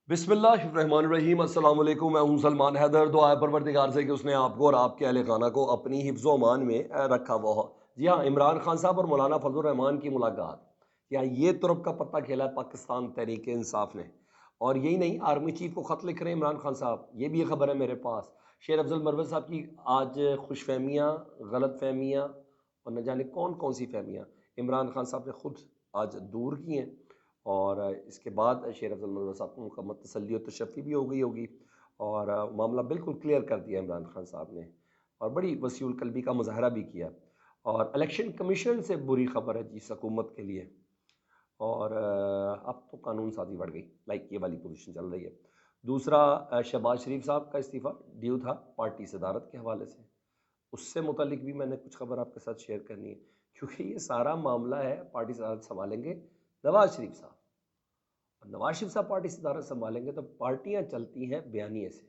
बिस्मिल्लाहिर्रहमानिर्रहीम अस्सलाम वालेकुम। मैं हूं सलमान हैदर। दुआ है परवरदिगार से कि उसने आपको और आपके अहल खाना को अपनी हिफ्ज़ व अमान में रखा हुआ हो। जी हाँ, इमरान खान साहब और मौलाना फजल रहमान की मुलाकात, या ये तुरब का पत्ता खेला है पाकिस्तान तहरीक इंसाफ ने। और यही नहीं, आर्मी चीफ को ख़त लिख रहे हैं इमरान खान साहब, ये भी खबर है मेरे पास। शेर अफजल मरवत साहब की आज खुशफहमियाँ, गलत फहमियाँ और न जाने कौन कौन सी फहमियाँ इमरान खान साहब ने खुद आज दूर की हैं। और इसके बाद शेर अफजल मरवत साहब को मुकम्मल तसल्ली और तशफ़ी भी हो गई होगी। और मामला बिल्कुल क्लियर कर दिया इमरान खान साहब ने, और बड़ी वसीउल कल्बी का मुजाहरा भी किया। और इलेक्शन कमीशन से बुरी खबर है जी इस हुकूमत के लिए। और अब तो कानून साजी बढ़ गई, लाइक ये वाली पोजीशन चल रही है। दूसरा, शहबाज शरीफ साहब का इस्तीफ़ा ड्यू था पार्टी सदारत के हवाले से, उससे मुतल्लिक भी मैंने कुछ खबर आपके साथ शेयर करनी है, क्योंकि ये सारा मामला है पार्टी सदारत संभालेंगे नवाज शरीफ साहब। और नवाज शरीफ साहब पार्टी सदारत संभालेंगे तो पार्टियां चलती हैं बयानिए से।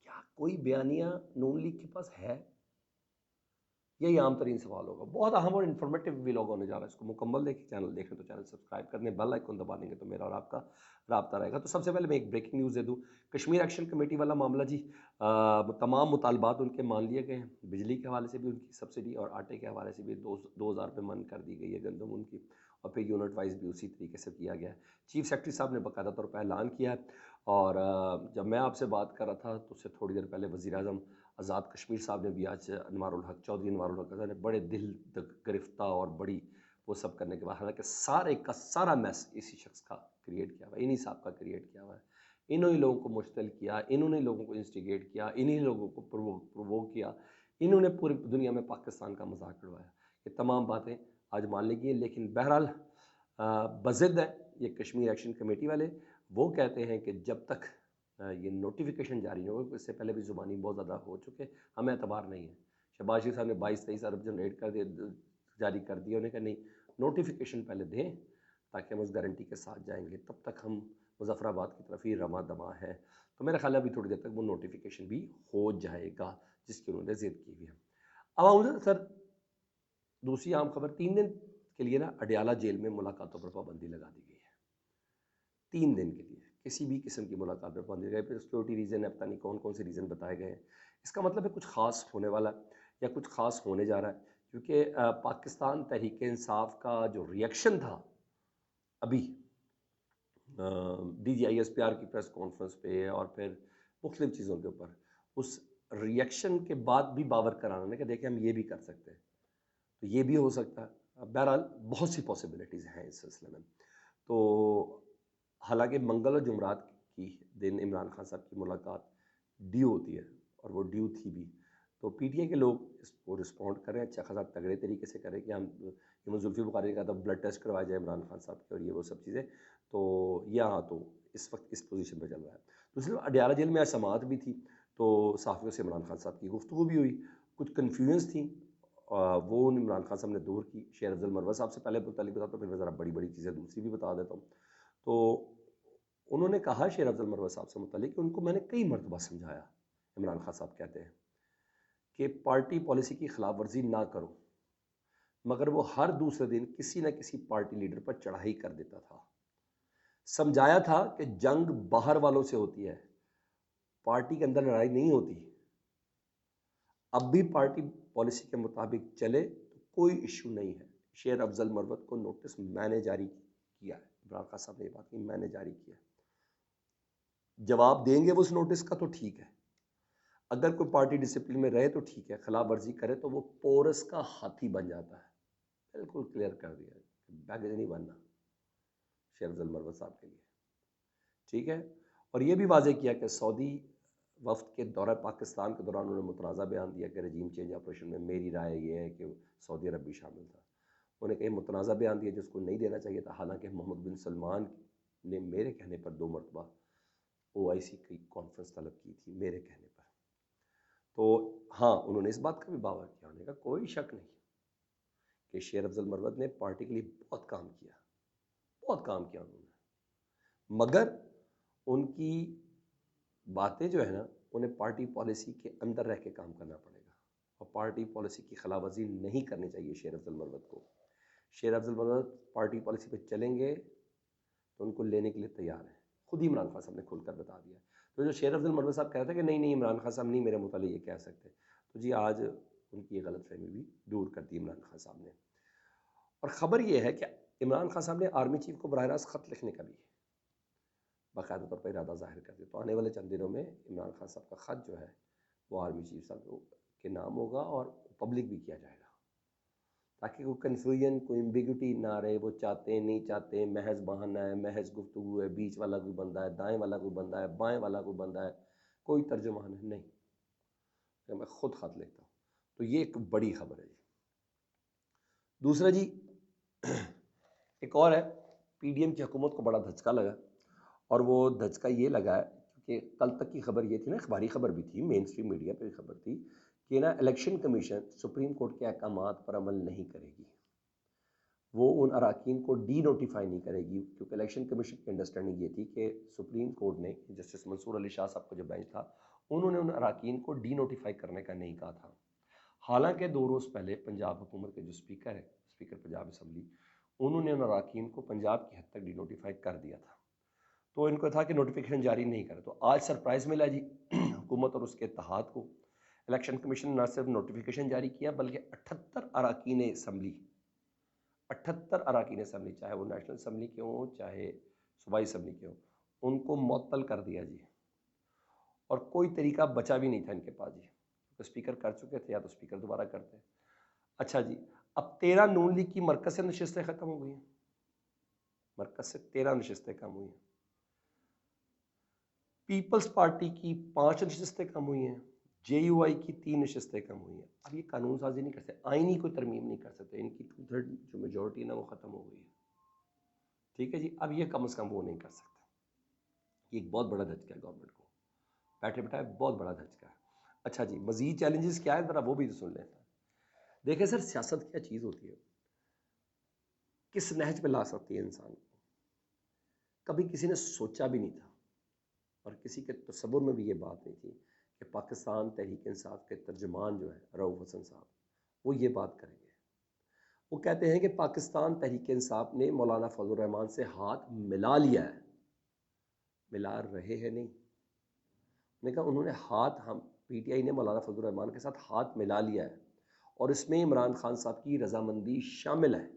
क्या कोई बयानिया नून लीग के पास है? यही आम तरीन सवाल होगा। बहुत अहम और इन्फॉर्मेटिव भी लोग होने जा रहा है। इसको मुकम्मल देखिए, चैनल देखें तो चैनल सब्सक्राइब करने, बेल आइकन दबा देंगे तो मेरा और आपका राब्ता रहेगा। तो सबसे पहले मैं एक ब्रेकिंग न्यूज़ दे दूँ। कश्मीर एक्शन कमेटी वाला मामला जी, तमाम मुतालबात उनके मान लिए गए हैं। बिजली के हवाले से भी उनकी सब्सिडी, और आटे के हवाले से भी 2,000 रुपये मन कर दी गई है गंदम उनकी, और फिर यूनिट वाइज भी उसी तरीके से किया गया है। चीफ सेक्रेटरी साहब ने बाकायदा तौर पर ऐलान किया है। और जब मैं आपसे बात कर रहा था तो उससे थोड़ी देर पहले वज़ीर आज़म आज़ाद कश्मीर साहब ने भी आज अनवारुल हक, चौधरी अनवारुल हक ने बड़े दिल तक गिरफ्तार और बड़ी वो सब करने के बाद, हालांकि सारे का सारा मैस इसी शख्स का क्रिएट किया हुआ है, इन्हीं साहब का क्रिएट किया हुआ है। इन्होंने लोगों को मुश्तिल किया, इन्होंने लोगों को इंस्टिगेट किया, इन्हीं लोगों को प्रोवोक किया, इन्होंने पूरी दुनिया में पाकिस्तान का मजाक उड़वाया। ये तमाम बातें आज मान ली गई, लेकिन बहरहाल बज़िद है ये कश्मीर एक्शन कमेटी वाले। वो कहते हैं कि जब तक ये नोटिफिकेशन जारी नहीं होगा, इससे पहले भी ज़ुबानी बहुत ज़्यादा हो चुके, हमें एतबार नहीं है। शहबाज शरीफ साहब ने 22-23 अरब जनरेट कर दिए, जारी कर दिया। उन्होंने कहा नहीं, नोटिफिकेशन पहले दें ताकि हम उस गारंटी के साथ जाएंगे, तब तक हम मुजफ्फराबाद की तरफ ही रमा दमा है। तो मेरा ख्याल है अभी थोड़ी देर तक वो नोटिफिकेशन भी हो जाएगा जिसकी उन्होंने जिद की हुई है। अब आऊँ सर, दूसरी आम खबर, 3 दिन के लिए ना अडयाला जेल में मुलाकातों पर पाबंदी लगा दी गई है। 3 दिन के लिए किसी भी किस्म की मुलाकात पर पाबंदी लगाई। फिर सिक्योरिटी रीज़न है, पता नहीं कौन कौन से रीज़न बताए गए हैं। इसका मतलब है कुछ ख़ास होने वाला है या कुछ ख़ास होने जा रहा है, क्योंकि पाकिस्तान तहरीक इंसाफ का जो रिएक्शन था अभी DGISPR की प्रेस कॉन्फ्रेंस पे और फिर मुख्तलिफ चीज़ों के ऊपर, उस रिएक्शन के बाद भी बावर कराना ने कि देखिए हम ये भी कर सकते हैं, तो ये भी हो सकता है। बहरहाल बहुत सी पॉसिबिलिटीज़ हैं इस सिलसिले में। तो हालांकि मंगल और जुमरात की दिन इमरान खान साहब की मुलाकात ड्यू होती है, और वो ड्यू थी भी। तो PTI के लोग इसको रिस्पॉन्ड करें, अच्छा खासा तगड़े तरीके से करें कि हम, इमाम जुल्फ़ी बुखारी ने कहा था ब्लड टेस्ट करवाया जाए इमरान खान साहब के, और ये वो सब चीज़ें। तो यहाँ तो इस वक्त इस पोजीशन पर चल रहा है। दूसरी अडयाला जेल में आज समाअत भी थी, तो सहाफ़ियों से इमरान खान साहब की गुफ्तगू भी हुई। कुछ कन्फ्यूजन्स थी, वो इमरान खान साहब ने दूर की। शेर अफजल मरवत साहब से पहले मुतालिक बताता हूँ, फिर मैं ज़रा बड़ी बड़ी चीज़ें दूसरी भी बता देता हूँ। तो उन्होंने कहा शेर अफजल मरवत साहब से मुतालिक कि उनको मैंने कई मरतबा समझाया, इमरान खान साहब कहते हैं, कि पार्टी पॉलिसी की खिलाफ वर्जी ना करो, मगर वो हर दूसरे दिन किसी न किसी पार्टी लीडर पर चढ़ाई कर देता था। समझाया था कि जंग बाहर वालों से होती है, पार्टी के अंदर लड़ाई नहीं होती। अब भी पार्टी पॉलिसी के मुताबिक चले तो कोई इशू नहीं है। शेर अफजल मरवत को नोटिस मैंने जारी किया है, इमरान खान साहब ने ये बात की, मैंने जारी किया। जवाब देंगे वो उस नोटिस का तो ठीक है, अगर कोई पार्टी डिसिप्लिन में रहे तो ठीक है, खिलाफ वर्जी करे तो वो पोरस का हाथी बन जाता है। बिल्कुल क्लियर कर दिया, बैगेज नहीं बनना शेर अफजल मरवत साहब के लिए, ठीक है। और ये भी वाजे किया कि सऊदी वफ्द के दौरा पाकिस्तान के दौरान उन्होंने मुतनाज़ा बयान दिया कि रजीम चेंज ऑपरेशन में मेरी राय ये है कि सऊदी अरब भी शामिल था। उन्हें कहीं मुतनाज़ा बयान दिया जिसको नहीं देना चाहिए था। हालांकि मोहम्मद बिन सलमान ने मेरे कहने पर 2 मरतबा OIC की कॉन्फ्रेंस तलब की थी, मेरे कहने पर। तो हाँ, उन्होंने इस बात का भी दावा किया, उन्होंने कहा कोई शक नहीं कि शेर अफजल मरवत ने पार्टी के लिए बहुत काम किया, बहुत काम किया उन्होंने, मगर उनकी बातें जो है ना, उन्हें पार्टी पॉलिसी के अंदर रह के काम करना पड़ेगा, और पार्टी पॉलिसी की खिलाफवर्जी नहीं करनी चाहिए शेर अफजल मरवत को। शेर अफजल मरवत पार्टी पॉलिसी पे चलेंगे तो उनको लेने के लिए तैयार है। खुद ही इमरान खान साहब ने खुलकर बता दिया। तो जो शेर अफजल मरवत साहब कह रहे थे कि नहीं नहीं इमरान खान साहब नहीं मेरे मुतालिक ये कह सकते, तो जी आज उनकी ये गलतफहमी भी दूर कर दी इमरान खान साहब ने। और ख़बर ये है कि इमरान खान साहब ने आर्मी चीफ को बराह रास्त ख़त लिखने का भी बाकायदा तौर पर इरादा ज़ाहिर कर दिया। तो आने वाले चंद दिनों में इमरान खान साहब का ख़त जो है वो आर्मी चीफ साहब के नाम होगा और पब्लिक भी किया जाएगा, ताकि कोई कन्फ्यूजन कोई एम्बिग्यूटी ना रहे। वो चाहते हैं नहीं चाहते, महज बहाना है, महज गुफ्तगू है, बीच वाला कोई बंदा है, दाएं वाला कोई बंदा है, बाएं वाला कोई बंदा है, कोई तर्जुमान है नहीं, तो मैं खुद ख़त लिखता हूँ। तो ये एक बड़ी खबर है जी। दूसरा जी एक और है, पीडीएम की हुकूमत को बड़ा धचका लगा, और वो धचका ये लगा है क्योंकि कल तक की खबर ये थी ना, अखबारी खबर भी थी, मेन स्ट्रीम मीडिया पे खबर थी कि ना इलेक्शन कमीशन सुप्रीम कोर्ट के अहकामात पर अमल नहीं करेगी, वो उन अरकान को डी नोटिफाई नहीं करेगी, क्योंकि इलेक्शन कमीशन की अंडरस्टैंडिंग ये थी कि सुप्रीम कोर्ट ने, जस्टिस मंसूर अली शाह साहब का जो बेंच था, उन्होंने उन अरकान को डी नोटिफाई करने का नहीं कहा था। हालांकि 2 रोज़ पहले पंजाब हुकूमत के जो स्पीकर है, स्पीकर पंजाब असम्बली, उन्होंने उन अरकान को पंजाब की हद तक डी नोटिफाई कर दिया था। तो इनको था कि नोटिफिकेशन जारी नहीं करे। तो आज सरप्राइज़ मिला जी हुकूमत और उसके इत्तेहाद को। इलेक्शन कमीशन ने ना सिर्फ नोटिफिकेशन जारी किया बल्कि 78 अरकान असम्बली, 78 अरकान असम्बली, चाहे वो नेशनल असम्बली के हों चाहे सूबाई असम्बली के हों, उनको मुअत्तल कर दिया जी। और कोई तरीका बचा भी नहीं था इनके पास जी, तो स्पीकर कर चुके थे, या तो स्पीकर दोबारा करते। अच्छा जी, अब 13 नून लीग की मरकज़ से नशिस्तें ख़त्म हो गई हैं, मरकज़ से 13 नशिस्तें कम हुई हैं। पीपल्स पार्टी की 5 नशिस्तें कम हुई हैं, JUI की 3 नशिस्तें कम हुई हैं। अब ये कानून साजी नहीं कर सकते, आईनी कोई तरमीम नहीं कर सकते, इनकी 2/3 जो मेजोरिटी है ना वो ख़त्म हो गई है। ठीक है जी, अब ये कम से कम वो नहीं कर सकते। ये एक बहुत बड़ा धचका है गवर्नमेंट को, बैठे बैठाए बहुत बड़ा धचका है। अच्छा जी, मजीद चैलेंजेस क्या है, ज़रा वो भी तो सुन लें। देखें सर, सियासत क्या चीज़ होती है, किस नहज पे ला सकती है इंसान को, कभी किसी ने सोचा भी नहीं था, और किसी के तसव्वुर में भी ये बात नहीं थी कि पाकिस्तान तहरीक इंसाफ के तर्जुमान जो है रऊफ़ हसन साहब, वो ये बात करेंगे। वो कहते हैं कि पाकिस्तान तहरीक इंसाफ ने मौलाना फजल रहमान से हाथ मिला लिया है, मिला रहे हैं नहीं, मैंने कहा उन्होंने हाथ, हम PTI ने मौलाना फजल रहमान के साथ हाथ मिला लिया है, और इसमें इमरान खान साहब की रजामंदी शामिल है।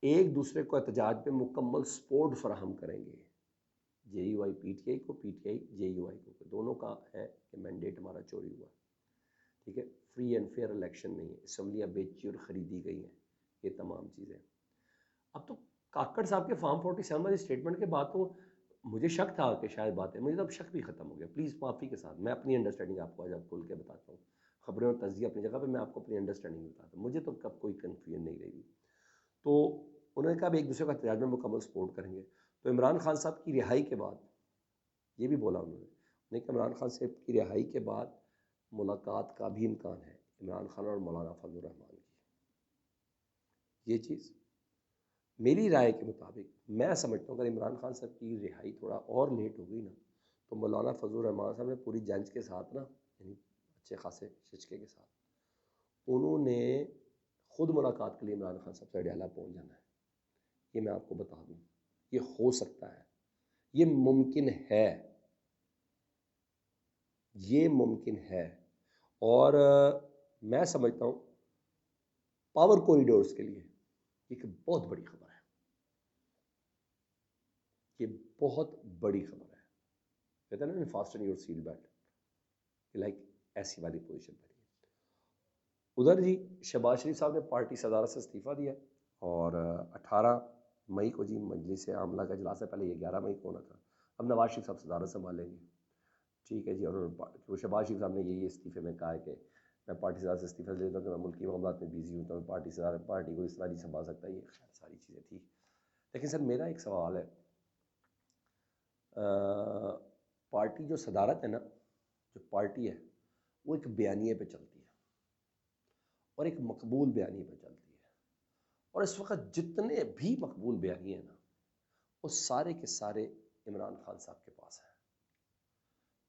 एक दूसरे को एहतजाज पे मुकम्मल सपोर्ट फराहम करेंगे, JUI PTI को, PTI JUI को, दोनों का है कि मैंडेट हमारा चोरी हुआ, ठीक है, फ्री एंड फेयर इलेक्शन नहीं है, असम्बलियाँ बेची और ख़रीदी गई हैं, ये तमाम चीज़ें। अब तो काकड़ साहब के फार्म 47 वाली स्टेटमेंट के बाद तो मुझे शक था कि शायद बात है, मुझे तो अब शक भी ख़त्म हो गया। प्लीज़ माफ़ी के साथ मैं अपनी अंडरस्टैंडिंग आपको आज आप खुल के बताता हूँ, खबरें और तज्जिया अपनी जगह पर, मैं आपको अपनी अंडरस्टैंडिंग बताता हूँ, मुझे तो कब कोई कन्फ्यूजन नहीं रही। तो उन्होंने कहा एक दूसरे का एहतजाज में मुकम्मल सपोर्ट करेंगे। तो इमरान खान साहब की रिहाई के बाद ये भी बोला उन्होंने कि इमरान खान साहब की रिहाई के बाद मुलाकात का भी इम्कान है इमरान खान और मौलाना फजल रहमान की। ये चीज़ मेरी राय के मुताबिक मैं समझता हूँ, अगर इमरान खान साहब की रिहाई थोड़ा और लेट हो गई ना, तो मौलाना फजल रहमान साहब ने पूरी जंज के साथ ना, यानी अच्छे खासे शिचके के साथ, उन्होंने खुद मुलाकात के लिए इमरान खान साहब से अडयाला पहुँच जाना है। ये मैं आपको बता दूँ, ये हो सकता है, ये मुमकिन है, ये मुमकिन है। और मैं समझता हूँ पावर कॉरिडोर्स के लिए एक बहुत बड़ी खबर है, ये बहुत बड़ी खबर है। कहते हैं ना fasten your seat belt, like ऐसी वाली पोजीशन पर है। उधर जी शहबाज शरीफ साहब ने पार्टी सदारत से इस्तीफ़ा दिया, और 18 मई को जी मजलिस आमला का इजलास है, पहले ये 11 मई को होना था। अब नवाज शरीफ साहब सदारत संभालेंगे, ठीक है जी। और वो शहबाज शरीफ साहब ने यही इस्तीफ़े में कहा है कि मैं पार्टी सदारत से इस्तीफ़ा लेता हूँ कि मैं मुल्की मामलात में बिजी हूँ, तो मैं पार्टी को इस तरह नहीं संभाल सकता। ये खैर सारी चीज़ें थी, लेकिन सर मेरा एक सवाल है, पार्टी जो सदारत है ना, जो पार्टी है, वो एक बयानिए पे चलती है, और एक मकबूल बयानिए पे चलती है, और इस वक्त जितने भी मकबूल बयानिए हैं ना, वो सारे के सारे इमरान खान साहब के पास हैं।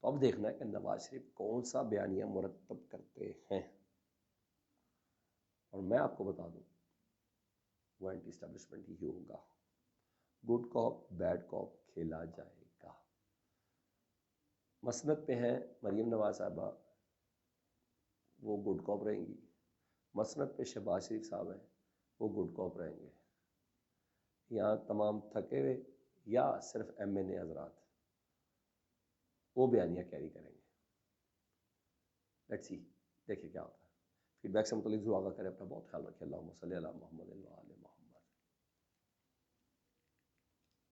तो अब देखना है कि नवाज शरीफ कौन सा बयानिया मुरतब करते हैं, और मैं आपको बता दूं वो एंटी एस्टेब्लिशमेंट ही होगा। गुड कॉप बैड कॉप खेला जाएगा। मसनद पे हैं मरीम नवाज साहबा, वो गुड कॉप रहेंगी। मसनद पे शहबाज शरीफ साहब हैं, वो गुड कॉप रहेंगे। यहाँ तमाम थके हुए या सिर्फ MNA हजरात वो बयानियाँ कैरी करेंगे। लेट्स सी, देखिए क्या होता है। फीडबैक से मुतल्लिक ज़रूर आगाह करें। अपना बहुत ख्याल रखें। अल्लाहुम्मा सल्ली अला मुहम्मद व आले मुहम्मद।